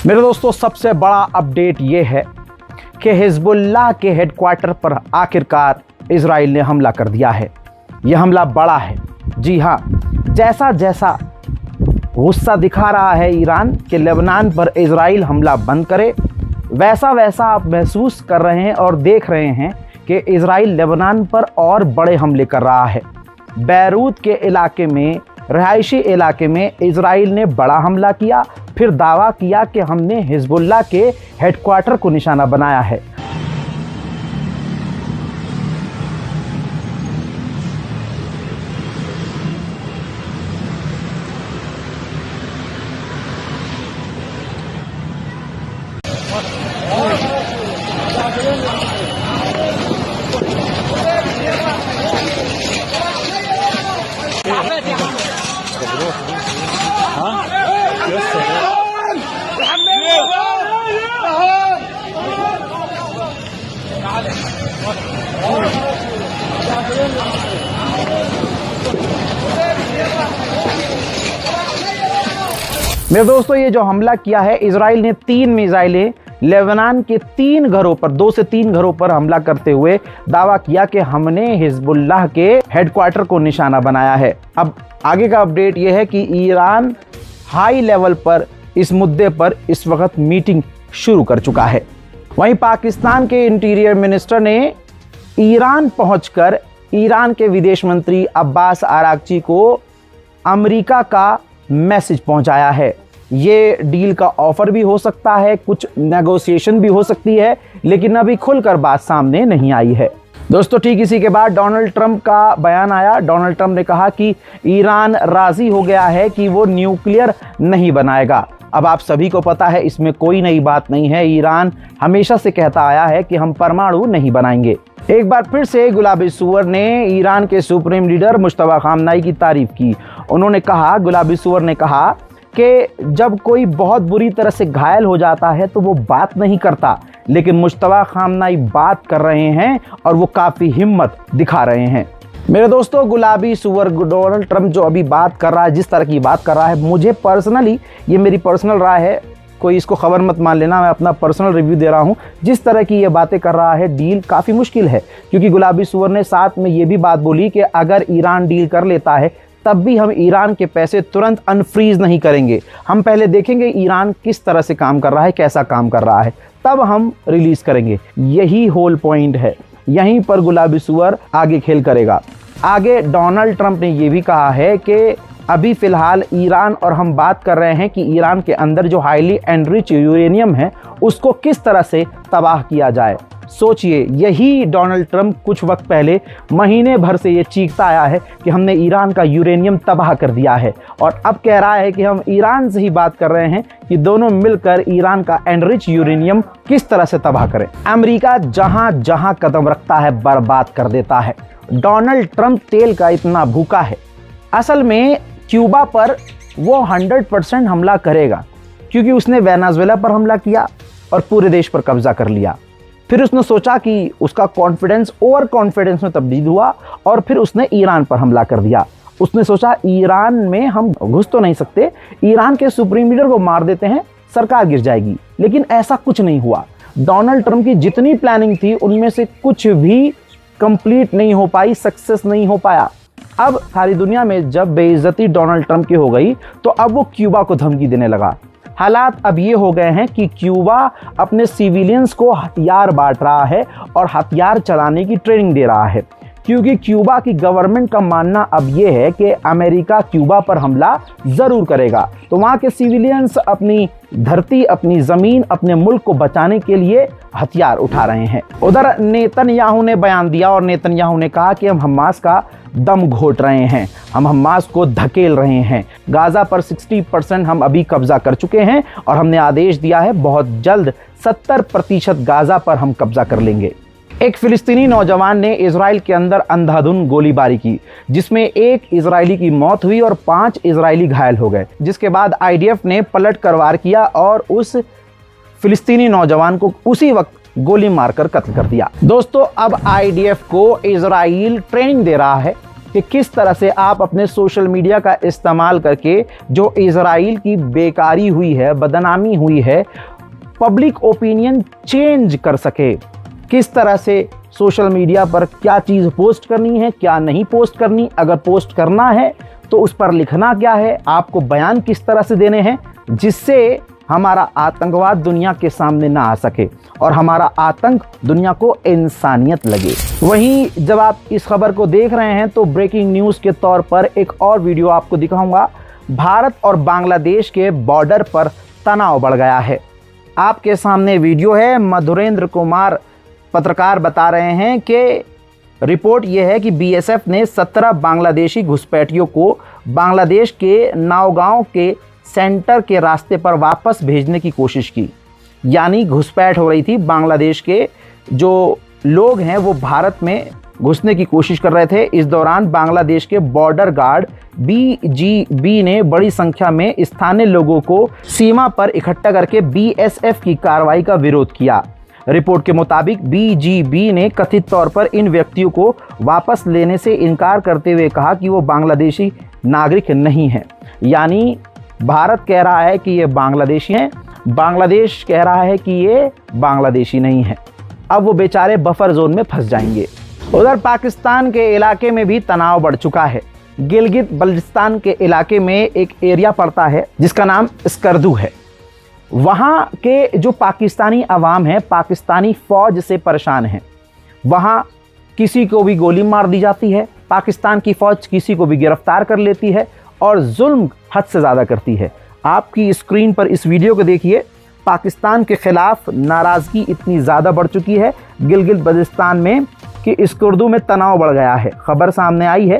मेरे दोस्तों, सबसे बड़ा अपडेट ये है कि हिजबुल्लाह के हेडक्वार्टर पर आखिरकार इजराइल ने हमला कर दिया है। यह हमला बड़ा है। जी हाँ, जैसा जैसा गुस्सा दिखा रहा है ईरान कि लेबनान पर इजराइल हमला बंद करे, वैसा वैसा आप महसूस कर रहे हैं और देख रहे हैं कि इजराइल लेबनान पर और बड़े हमले कर रहा है। बैरूत के इलाके में, रहायशी इलाके में इजराइल ने बड़ा हमला किया, फिर दावा किया कि हमने हिजबुल्लाह के हेडक्वार्टर को निशाना बनाया है। मेरे दोस्तों, ये जो हमला किया है इजराइल ने, 3 मिसाइलें लेबनान के 3 घरों पर, 2 से 3 घरों पर हमला करते हुए दावा किया कि हमने हिजबुल्लाह के हेडक्वार्टर को निशाना बनाया है। अब आगे का अपडेट यह है कि ईरान हाई लेवल पर इस मुद्दे पर इस वक्त मीटिंग शुरू कर चुका है। वहीं पाकिस्तान के इंटीरियर मिनिस्टर ने ईरान पहुंचकर ईरान के विदेश मंत्री अब्बास आरागची को अमेरिका का मैसेज पहुंचाया है। ये डील का ऑफर भी हो सकता है, कुछ नेगोशिएशन भी हो सकती है, लेकिन अभी खुलकर बात सामने नहीं आई है। दोस्तों, ठीक इसी के बाद डोनाल्ड ट्रंप का बयान आया। डोनाल्ड ट्रंप ने कहा कि ईरान राजी हो गया है कि वो न्यूक्लियर नहीं बनाएगा। अब आप सभी को पता है, इसमें कोई नई बात नहीं है। ईरान हमेशा से कहता आया है कि हम परमाणु नहीं बनाएंगे। एक बार फिर से गुलाबी सुअर ने ईरान के सुप्रीम लीडर मुश्तबा खामनाई की तारीफ की। उन्होंने कहा, गुलाबी सुअर ने कहा कि जब कोई बहुत बुरी तरह से घायल हो जाता है तो वो बात नहीं करता, लेकिन मुश्तबा खामनाई बात कर रहे हैं और वो काफ़ी हिम्मत दिखा रहे हैं। मेरे दोस्तों, गुलाबी सुअर डोनाल्ड ट्रंप जो अभी बात कर रहा है, जिस तरह की बात कर रहा है, मुझे पर्सनली, ये मेरी पर्सनल राय है, कोई इसको खबर मत मान लेना, मैं अपना पर्सनल रिव्यू दे रहा हूँ। जिस तरह की ये बातें कर रहा है, डील काफ़ी मुश्किल है, क्योंकि गुलाबी सुअर ने साथ में ये भी बात बोली कि अगर ईरान डील कर लेता है तब भी हम ईरान के पैसे तुरंत अनफ्रीज नहीं करेंगे। हम पहले देखेंगे ईरान किस तरह से काम कर रहा है, कैसा काम कर रहा है, तब हम रिलीज करेंगे। यही होल पॉइंट है, यहीं पर गुलाबी सुअर आगे खेल करेगा। आगे डोनाल्ड ट्रंप ने यह भी कहा है कि अभी फिलहाल ईरान, और हम बात कर रहे हैं कि ईरान के अंदर जो हाईली एनरिच यूरेनियम है उसको किस तरह से तबाह किया जाए। सोचिए, यही डोनाल्ड ट्रंप कुछ वक्त पहले, महीने भर से ये चीखता आया है कि हमने ईरान का यूरेनियम तबाह कर दिया है, और अब कह रहा है कि हम ईरान से ही बात कर रहे हैं कि दोनों मिलकर ईरान का एनरिच यूरेनियम किस तरह से तबाह करें। अमेरिका जहां जहां कदम रखता है बर्बाद कर देता है। डोनाल्ड ट्रंप तेल का इतना भूखा है। असल में क्यूबा पर वो 100% हमला करेगा, क्योंकि उसने वेनेजुएला पर हमला किया और पूरे देश पर कब्जा कर लिया। फिर उसने सोचा कि उसका कॉन्फिडेंस ओवर कॉन्फिडेंस में तब्दील हुआ और फिर उसने ईरान पर हमला कर दिया। उसने सोचा ईरान में हम घुस तो नहीं सकते, ईरान के सुप्रीम लीडर को मार देते हैं, सरकार गिर जाएगी। लेकिन ऐसा कुछ नहीं हुआ। डोनाल्ड ट्रंप की जितनी प्लानिंग थी उनमें से कुछ भी कंप्लीट नहीं हो पाई, सक्सेस नहीं हो पाया। अब सारी दुनिया में जब बेइज्जती डोनाल्ड ट्रंप की हो गई तो अब वो क्यूबा को धमकी देने लगा। हालात अब ये हो गए हैं कि क्यूबा अपने सिविलियंस को हथियार बांट रहा है और हथियार चलाने की ट्रेनिंग दे रहा है, क्योंकि क्यूबा की गवर्नमेंट का मानना अब ये है कि अमेरिका क्यूबा पर हमला ज़रूर करेगा। तो वहाँ के सिविलियंस अपनी धरती, अपनी ज़मीन, अपने मुल्क को बचाने के लिए हथियार उठा रहे हैं। उधर नेतन्याहू ने बयान दिया और नेतन्याहू ने कहा कि हम हमास का दम घोट रहे हैं, हम हमास को धकेल रहे हैं। गाज़ा पर 60% हम अभी कब्जा कर चुके हैं और हमने आदेश दिया है बहुत जल्द 70% गाज़ा पर हम कब्जा कर लेंगे। एक फिलिस्तीनी नौजवान ने इजराइल के अंदर अंधाधुंध गोलीबारी की, जिसमें एक इजरायली की मौत हुई और 5 इजरायली घायल हो गए, जिसके बाद आईडीएफ ने पलट कर वार किया और उस फिलिस्तीनी नौजवान को उसी वक्त गोली मारकर कत्ल कर दिया। दोस्तों, अब आईडीएफ को इजराइल ट्रेनिंग दे रहा है कि किस तरह से आप अपने सोशल मीडिया का इस्तेमाल करके जो इजराइल की बेकारी हुई है, बदनामी हुई है, पब्लिक ओपिनियन चेंज कर सके। किस तरह से सोशल मीडिया पर क्या चीज़ पोस्ट करनी है, क्या नहीं पोस्ट करनी, अगर पोस्ट करना है तो उस पर लिखना क्या है, आपको बयान किस तरह से देने हैं जिससे हमारा आतंकवाद दुनिया के सामने ना आ सके और हमारा आतंक दुनिया को इंसानियत लगे। वहीं जब आप इस खबर को देख रहे हैं तो ब्रेकिंग न्यूज़ के तौर पर एक और वीडियो आपको दिखाऊंगा। भारत और बांग्लादेश के बॉर्डर पर तनाव बढ़ गया है। आपके सामने वीडियो है। मधुरेंद्र कुमार पत्रकार बता रहे हैं कि रिपोर्ट यह है कि बीएसएफ ने 17 बांग्लादेशी घुसपैठियों को बांग्लादेश के नावगांव के सेंटर के रास्ते पर वापस भेजने की कोशिश की। यानी घुसपैठ हो रही थी, बांग्लादेश के जो लोग हैं वो भारत में घुसने की कोशिश कर रहे थे। इस दौरान बांग्लादेश के बॉर्डर गार्ड बीजीबी ने बड़ी संख्या में स्थानीय लोगों को सीमा पर इकट्ठा करके बीएसएफ की कार्रवाई का विरोध किया। रिपोर्ट के मुताबिक बीजीबी ने कथित तौर पर इन व्यक्तियों को वापस लेने से इनकार करते हुए कहा कि वो बांग्लादेशी नागरिक नहीं हैं। यानी भारत कह रहा है कि ये बांग्लादेशी हैं, बांग्लादेश कह रहा है कि ये बांग्लादेशी नहीं है। अब वो बेचारे बफर जोन में फंस जाएंगे। उधर पाकिस्तान के इलाके में भी तनाव बढ़ चुका है। गिलगित बल्टिस्तान के इलाके में एक एरिया पड़ता है जिसका नाम स्कर्दू है। वहाँ के जो पाकिस्तानी अवाम है, पाकिस्तानी फ़ौज से परेशान हैं। वहाँ किसी को भी गोली मार दी जाती है, पाकिस्तान की फ़ौज किसी को भी गिरफ्तार कर लेती है और जुल्म हद से ज़्यादा करती है। आपकी स्क्रीन पर इस वीडियो को देखिए। पाकिस्तान के ख़िलाफ़ नाराज़गी इतनी ज़्यादा बढ़ चुकी है गिलगित बल्टिस्तान में कि स्कर्दू में तनाव बढ़ गया है। खबर सामने आई है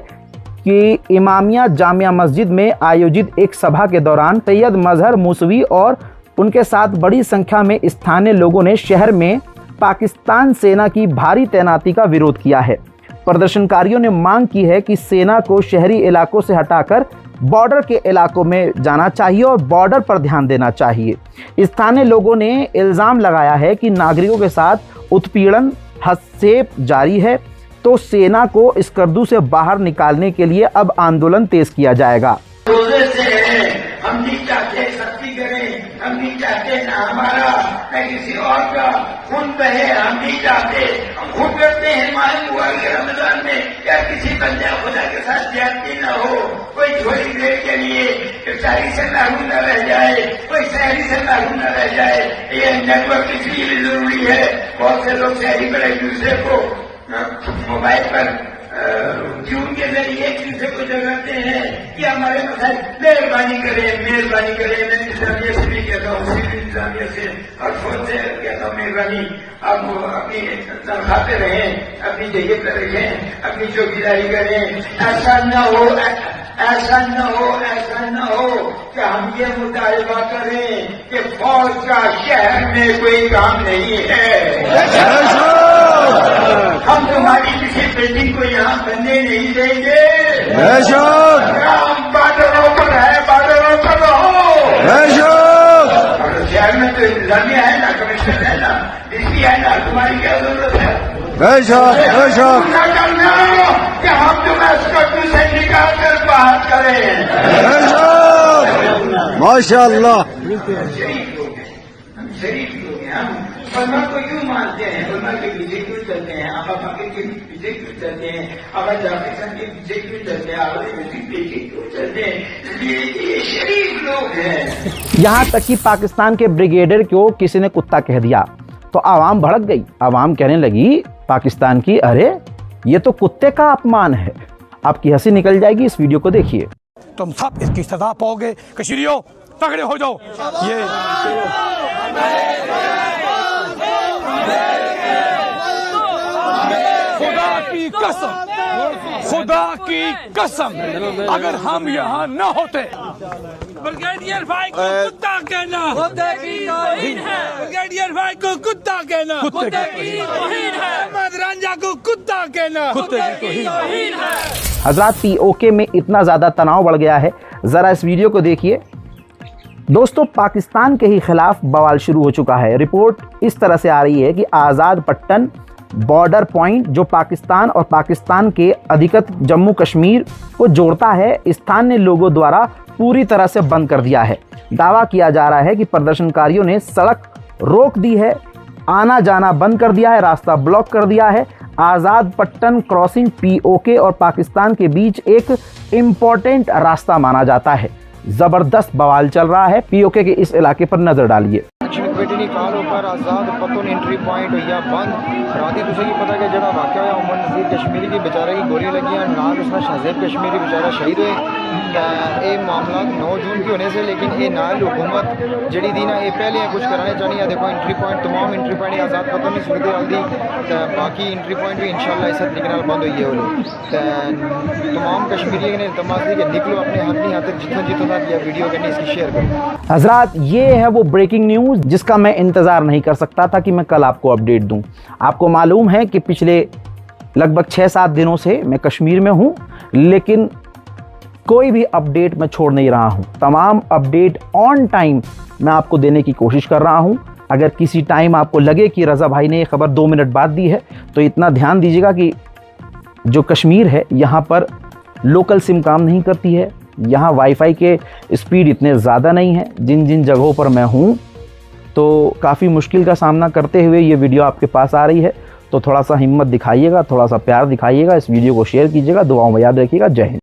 कि इमामिया जामिया मस्जिद में आयोजित एक सभा के दौरान सैयद मजहर मूसवी और उनके साथ बड़ी संख्या में स्थानीय लोगों ने शहर में पाकिस्तान सेना की भारी तैनाती का विरोध किया है। प्रदर्शनकारियों ने मांग की है कि सेना को शहरी इलाकों से हटाकर बॉर्डर के इलाकों में जाना चाहिए और बॉर्डर पर ध्यान देना चाहिए। स्थानीय लोगों ने इल्ज़ाम लगाया है कि नागरिकों के साथ उत्पीड़न, हस्तक्षेप जारी है, तो सेना को स्कर्दू से बाहर निकालने के लिए अब आंदोलन तेज किया जाएगा। हम नहीं चाहते सख्ती करें, हम नहीं चाहते ना हमारा न किसी और का खून बहे, हम नहीं चाहते। हम खुद करते हैं मालूम हुआ कि रमजान में या किसी बंदे खुदा के साथ ज्यादती न हो, कोई थोड़ी देर के लिए शहरी से लागू न रह जाए, कोई शहरी से लागू न रह जाए। ये नेटवर्क इसलिए भी जरूरी है। बहुत से लोग शहरी पर एक दूसरे को मोबाइल पर ट्यून के जरिए एक दूसरे को जगाते हैं कि हमारे मसाइल मेहरबानी करें, मेहरबानी करें। मैं इंतजामिया से भी कहता हूँ, सिविल इंतजामिया से और फौज से कहता हूँ, मेहरबानी आप अपनी तनख्वाह पे रहें, अपनी जगह पर रहें, अपनी चौकीदारी करें। ऐसा न हो, ऐसा न हो, ऐसा न हो कि हम ये मुतालबा करें कि फौज का शहर में कोई काम नहीं है। हम तुम्हारी किसी बिल्डिंग को यहाँ बनने नहीं देंगे। हम बार्डरों पर है, बार्डरों पर रहो। शहर में तो इंतजामिया है ना, कमिश्नर है ना, डीसी है ना, तुम्हारी क्या जरूरत है? क्या करना कि हम तुम्हें स्कर्दू से निकाल कर बाहर करें। माशाअल्लाह। शरीफ लोग हैं, हम शरीफ लोग हैं। हम फरमा को क्यों मानते हैं, फरमा के पीछे क्यों चलते हैं, आबा बकर के पीछे क्यों चलते हैं, आबा जाफर के पीछे क्यों चलते हैं, आबा के पीछे क्यों चलते हैं? ये शरीफ लोग हैं। यहाँ तक कि पाकिस्तान के ब्रिगेडियर को किसी ने कुत्ता कह दिया तो आवाम भड़क गई। आवाम कहने लगी पाकिस्तान की, अरे ये तो कुत्ते का अपमान है। आपकी हंसी निकल जाएगी। इस वीडियो को देखिए। तुम सब इसकी सजा पाओगे। कश्मीरियों तगड़े हो जाओ। ये खुदा की कसम, खुदा की कसम, अगर हम यहाँ न होते। ब्रिगेडियर भाई को कुत्ता कहना कुत्ते की तौहीन है। ब्रिगेडियर भाई को कुत्ता कहना कुत्ते की तौहीन है। अहमद रांझा को कुत्ता कहना कुत्ते की तौहीन है। हजरात, पीओके में इतना ज़्यादा तनाव बढ़ गया है। ज़रा इस वीडियो को देखिए। दोस्तों, पाकिस्तान के ही खिलाफ बवाल शुरू हो चुका है। रिपोर्ट इस तरह से आ रही है कि आज़ाद पट्टन बॉर्डर पॉइंट जो पाकिस्तान और पाकिस्तान के अधिकृत जम्मू कश्मीर को जोड़ता है, स्थानीय लोगों द्वारा पूरी तरह से बंद कर दिया है। दावा किया जा रहा है कि प्रदर्शनकारियों ने सड़क रोक दी है, आना जाना बंद कर दिया है, रास्ता ब्लॉक कर दिया है। आज़ाद पट्टन क्रॉसिंग पीओके और पाकिस्तान के बीच एक इम्पोर्टेंट रास्ता माना जाता है। ज़बरदस्त बवाल चल रहा है। पीओके के इस इलाके पर नज़र डालिए। बेटी काल पर आज़ाद पत्तन एंट्री पॉइंट हुई बंद। राती तुझे की पता कि जड़ा वाक़या होया उमर नज़ीर कश्मीरी की बेचारे की गोली लगी, नाल उसमें शाहज़ेब कश्मीरी बेचारा शहीद हुए। ये मामला 9 जून की होने से, लेकिन ये नाल हुकूमत जड़ी दी ना ये पहले कुछ कराने चाहनी है। देखो एंट्री पॉइंट तमाम एंट्री पॉइंट आज़ाद पत्तन की सूरत हाल दी, बाकी एंट्री पॉइंट भी इंशाल्लाह इस तरीके बंद हुई है। तमाम कश्मीरी ने तमाम कि निकलो अपने हाथ तक जितना जितना वीडियो करनी इसकी शेयर करो। हजरात, ये है वो ब्रेकिंग न्यूज़ जिसका मैं इंतज़ार नहीं कर सकता था कि मैं कल आपको अपडेट दूं। आपको मालूम है कि पिछले लगभग 6-7 दिनों से मैं कश्मीर में हूं, लेकिन कोई भी अपडेट मैं छोड़ नहीं रहा हूं। तमाम अपडेट ऑन टाइम मैं आपको देने की कोशिश कर रहा हूं। अगर किसी टाइम आपको लगे कि रज़ा भाई ने ये खबर 2 मिनट बाद दी है, तो इतना ध्यान दीजिएगा कि जो कश्मीर है यहाँ पर लोकल सिम काम नहीं करती है। यहाँ वाईफाई के स्पीड इतने ज़्यादा नहीं है। जिन जिन जगहों पर मैं हूँ तो काफ़ी मुश्किल का सामना करते हुए ये वीडियो आपके पास आ रही है। तो थोड़ा सा हिम्मत दिखाइएगा, थोड़ा सा प्यार दिखाइएगा, इस वीडियो को शेयर कीजिएगा, दुआओं में याद रखिएगा। जय हिंद।